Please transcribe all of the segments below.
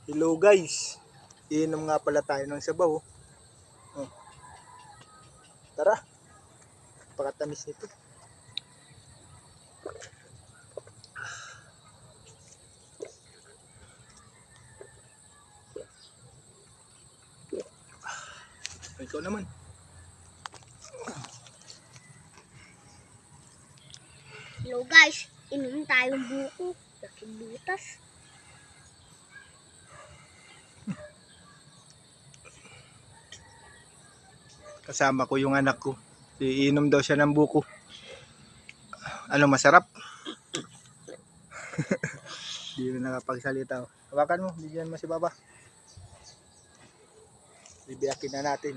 Hello guys, iinom nga pala tayo ng sabaw. Oh. Tara, pakatamis nito. Ikaw naman. Hello guys, inom tayong buko. Laking butas. Kasama ko yung anak ko. Iinom daw siya ng buko. Ano, masarap? Di na nakapagsalita. Hawakan mo, bigyan mo si Baba. Bibiyakin na natin.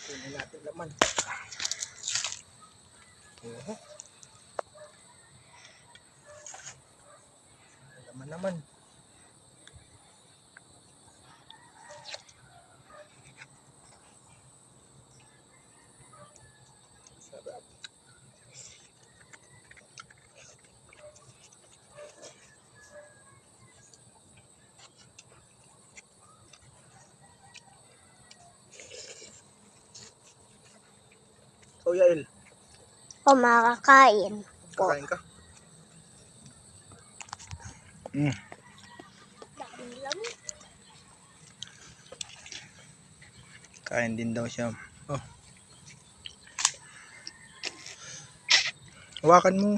Kunin natin laman. Laman naman. Sarap. So Yael, O makakain. kakain ka? Daming lamok. Kain din daw siya. Oh. Hawakan mo.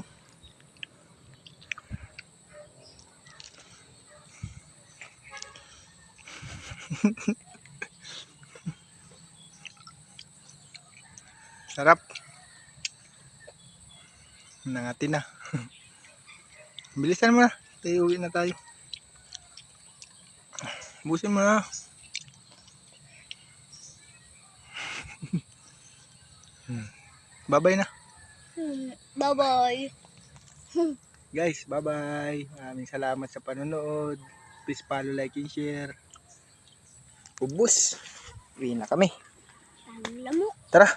Sarap. Nangatin na. Bilisan mo na. Uwi na tayo. Busin mo na. Bye-bye na. Bye-bye. Guys, bye-bye. Maraming salamat sa panonood. Please follow, like, and share. Ubus. Uwi na kami. Daming lamok. Tara.